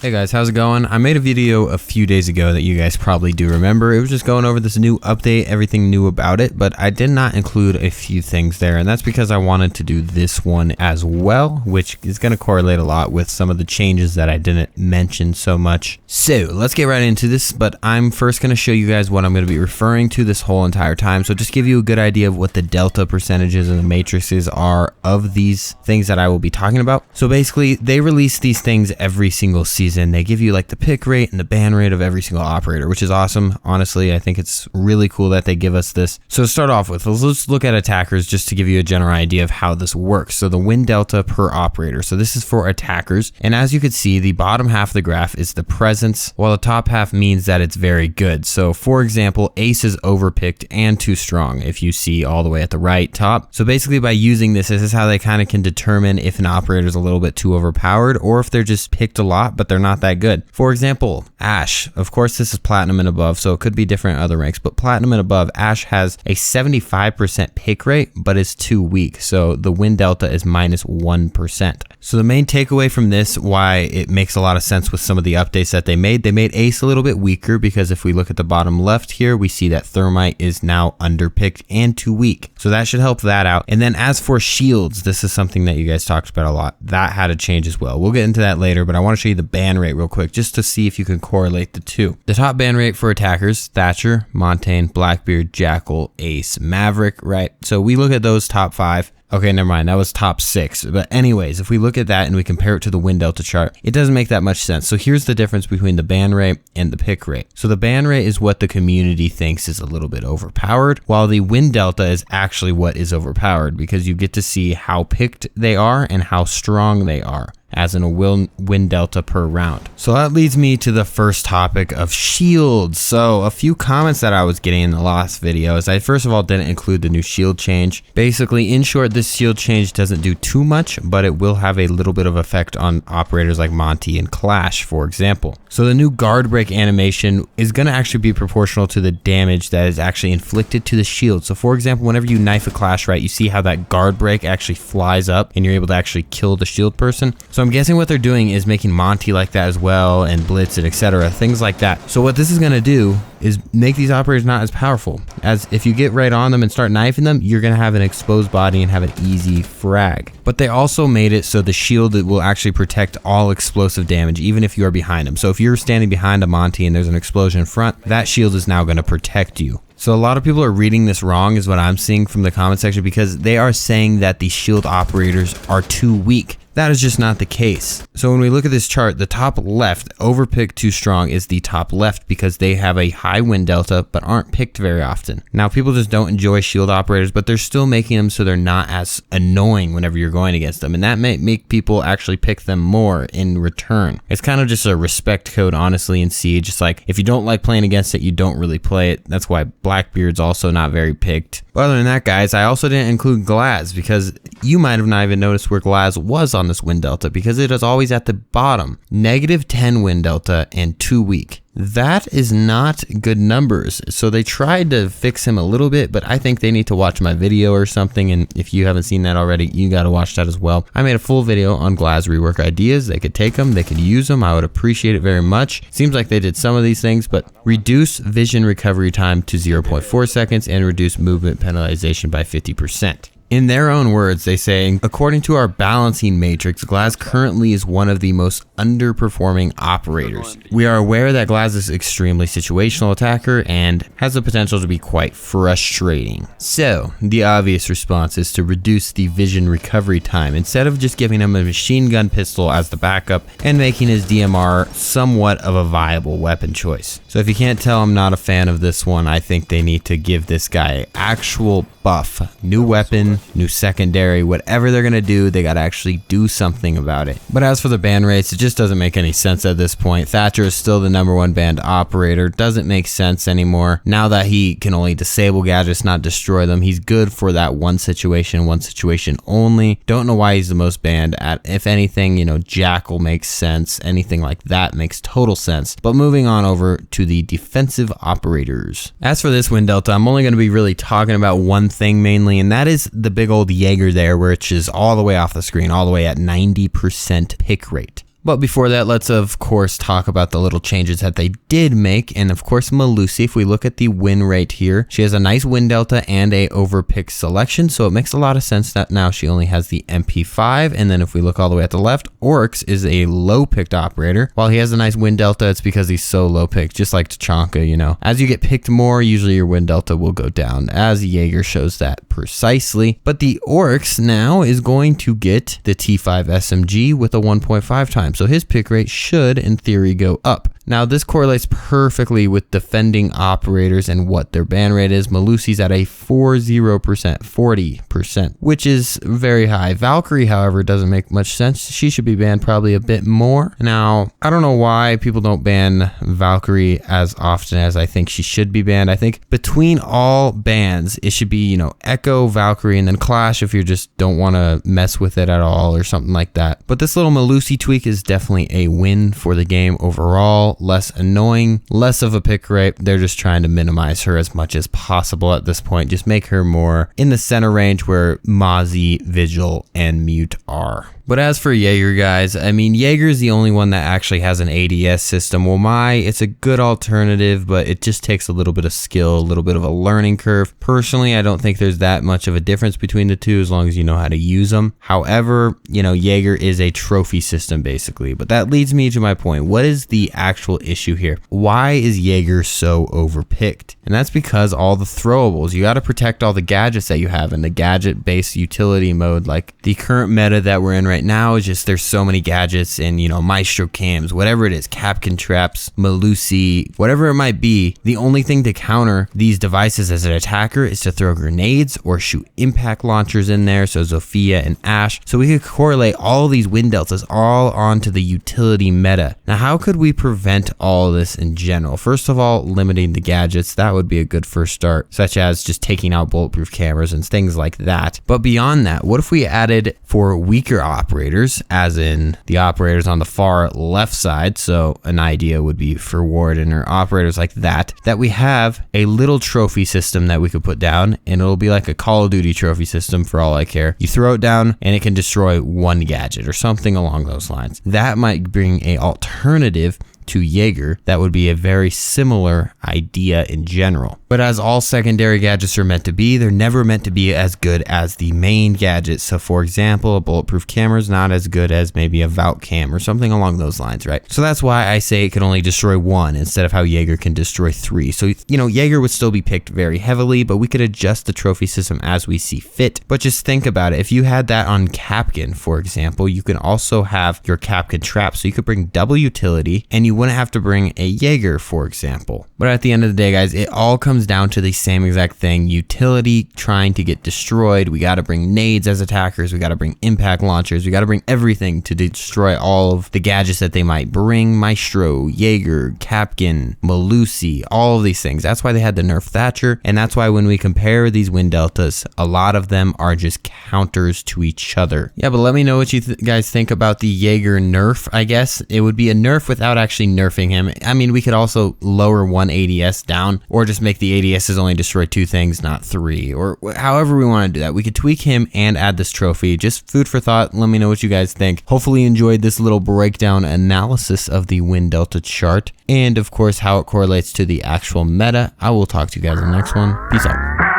Hey guys, how's it going? I made a video a few days ago that you guys probably do remember. It was just going over this new update, everything new about it, but I did not include a few things there, and that's because I wanted to do this one as well, which is going to correlate a lot with some of the changes that I didn't mention so much. So let's get right into this, but I'm first going to show you guys what I'm going to be referring to this whole entire time. So just give you a good idea of what the delta percentages and the matrices are of these things that I will be talking about. So basically, they release these things every single season. They give you like the pick rate and the ban rate of every single operator, which is awesome. Honestly, I think it's really cool that they give us this. So to start off with, let's look at attackers just to give you a general idea of how this works. So the win delta per operator. So this is for attackers. And as you can see, the bottom half of the graph is the presence, while the top half means that it's very good. So for example, ace is overpicked and too strong if you see all the way at the right top. So basically by using this is how they kind of can determine if an operator is a little bit too overpowered or if they're just picked a lot, but they're not that good. For example, Ash, of course this is platinum and above, so it could be different other ranks, but platinum and above, Ash has a 75% pick rate, but is too weak. So the win delta is minus 1%. So the main takeaway from this, why it makes a lot of sense with some of the updates that they made Ace a little bit weaker, because if we look at the bottom left here, we see that Thermite is now underpicked and too weak. So that should help that out. And then as for shields, this is something that you guys talked about a lot. That had to change as well. We'll get into that later, but I want to show you the ban rate real quick just to see if you can correlate the two. The top ban rate for attackers, Thatcher, Montaigne, Blackbeard, Jackal, Ace, Maverick, right? So we look at those top 5. Okay, never mind, that was top 6. But anyways, if we look at that and we compare it to the win delta chart, it doesn't make that much sense. So here's the difference between the ban rate and the pick rate. So the ban rate is what the community thinks is a little bit overpowered, while the win delta is actually what is overpowered, because you get to see how picked they are and how strong they are, as in a win delta per round. So that leads me to the first topic of shields. So a few comments that I was getting in the last video is I first of all didn't include the new shield change. Basically, in short, this shield change doesn't do too much, but it will have a little bit of effect on operators like Monty and Clash, for example. So the new guard break animation is going to actually be proportional to the damage that is actually inflicted to the shield. So for example, whenever you knife a Clash, right, you see how that guard break actually flies up and you're able to actually kill the shield person. So I'm guessing what they're doing is making Monty like that as well, and Blitz and etc. things like that. So what this is going to do is make these operators not as powerful, as if you get right on them and start knifing them, you're going to have an exposed body and have an easy frag. But they also made it so the shield will actually protect all explosive damage, even if you are behind them. So if you're standing behind a Monty and there's an explosion in front, that shield is now going to protect you. So a lot of people are reading this wrong is what I'm seeing from the comment section, because they are saying that the shield operators are too weak. That is just not the case. So when we look at this chart, the top left, overpicked too strong, is the top left because they have a high win delta but aren't picked very often. Now people just don't enjoy shield operators, but they're still making them so they're not as annoying whenever you're going against them, and that may make people actually pick them more in return. It's kind of just a respect code, honestly, in Siege. Just like if you don't like playing against it, you don't really play it. That's why Blackbeard's also not very picked. But other than that, guys, I also didn't include Glaz, because you might have not even noticed where Glaz was on this win delta, because it is always at the bottom. -10 win delta and too weak. That is not good numbers. So they tried to fix him a little bit, but I think they need to watch my video or something. And if you haven't seen that already, you got to watch that as well. I made a full video on Glaz rework ideas. They could take them, they could use them. I would appreciate it very much. Seems like they did some of these things, but reduce vision recovery time to 0.4 seconds and reduce movement penalization by 50%. In their own words, they say, according to our balancing matrix, Glaz currently is one of the most underperforming operators. We are aware that Glaz is an extremely situational attacker and has the potential to be quite frustrating. So, the obvious response is to reduce the vision recovery time, instead of just giving him a machine gun pistol as the backup and making his DMR somewhat of a viable weapon choice. So if you can't tell, I'm not a fan of this one. I think they need to give this guy actual buff, new weapon, new secondary, whatever they're gonna do, they gotta actually do something about it. But as for the ban rates, it just doesn't make any sense at this point. Thatcher is still the #1 banned operator. Doesn't make sense anymore. Now that he can only disable gadgets, not destroy them, he's good for that one situation only. Don't know why he's the most banned. If anything, you know, Jackal makes sense. Anything like that makes total sense. But moving on over to the defensive operators. As for this win delta, I'm only going to be really talking about one thing mainly, and that is the big old Yeager there, which is all the way off the screen, all the way at 90% pick rate. But before that, let's of course talk about the little changes that they did make. And of course, Melusi, if we look at the win rate here, she has a nice win delta and a overpick selection. So it makes a lot of sense that now she only has the MP5. And then if we look all the way at the left, Oryx is a low picked operator. While he has a nice win delta, it's because he's so low picked, just like Tachanka, you know. As you get picked more, usually your win delta will go down, as Jaeger shows that precisely. But the Oryx now is going to get the T5 SMG with a 1.5 times. So his pick rate should, in theory, go up. Now, this correlates perfectly with defending operators and what their ban rate is. Melusi's at a 40%, which is very high. Valkyrie, however, doesn't make much sense. She should be banned probably a bit more. Now, I don't know why people don't ban Valkyrie as often as I think she should be banned. I think between all bans, it should be, you know, Echo, Valkyrie, and then Clash if you just don't want to mess with it at all or something like that. But this little Melusi tweak is definitely a win for the game overall. Less annoying, less of a pick rate. They're just trying to minimize her as much as possible at this point. Just make her more in the center range where Mozzie, Vigil, and Mute are. But as for Jaeger, guys, I mean, Jaeger is the only one that actually has an ADS system. Well, it's a good alternative, but it just takes a little bit of skill, a little bit of a learning curve. Personally, I don't think there's that much of a difference between the two as long as you know how to use them. However, you know, Jaeger is a trophy system basically. But that leads me to my point. What is the actual issue here? Why is Jaeger so overpicked? And that's because all the throwables, you got to protect all the gadgets that you have in the gadget-based utility mode. Like the current meta that we're in right now is just there's so many gadgets and, you know, Maestro cams, whatever it is, Capcan traps, Melusi, whatever it might be. The only thing to counter these devices as an attacker is to throw grenades or shoot impact launchers in there. So Zofia and Ashe. So we could correlate all these win deltas all onto the utility meta. Now, how could we prevent all of this in general? First of all, limiting the gadgets. That would be a good first start, such as just taking out bulletproof cameras and things like that. But beyond that, what if we added for weaker operators, as in the operators on the far left side? So an idea would be for Warden or operators like that we have a little trophy system that we could put down, and it'll be like a Call of Duty trophy system for all I care. You throw it down and it can destroy one gadget or something along those lines. That might bring a alternative to Jaeger. That would be a very similar idea in general. But as all secondary gadgets are meant to be, they're never meant to be as good as the main gadget. So for example, a bulletproof camera is not as good as maybe a Vault cam or something along those lines, right? So that's why I say it can only destroy one instead of how Jaeger can destroy three. So, you know, Jaeger would still be picked very heavily, but we could adjust the trophy system as we see fit. But just think about it. If you had that on Capcan, for example, you can also have your Capcan trap. So you could bring double utility and you wouldn't have to bring a Jaeger, for example. But at the end of the day, guys, it all comes down to the same exact thing. Utility trying to get destroyed. We got to bring nades as attackers. We got to bring impact launchers. We got to bring everything to destroy all of the gadgets that they might bring. Maestro, Jaeger, Capcan, Melusi, all of these things. That's why they had the Nerf Thatcher. And that's why when we compare these win deltas, a lot of them are just counters to each other. Yeah, but let me know what you guys think about the Jaeger nerf. I guess it would be a nerf without actually nerfing him. I mean, we could also lower one ADS down or just make the ADSs only destroy two things, not three, or however we want to do that. We could tweak him and add this trophy. Just food for thought. Let me know what you guys think. Hopefully you enjoyed this little breakdown analysis of the win delta chart and of course how it correlates to the actual meta. I will talk to you guys in the next one. Peace out.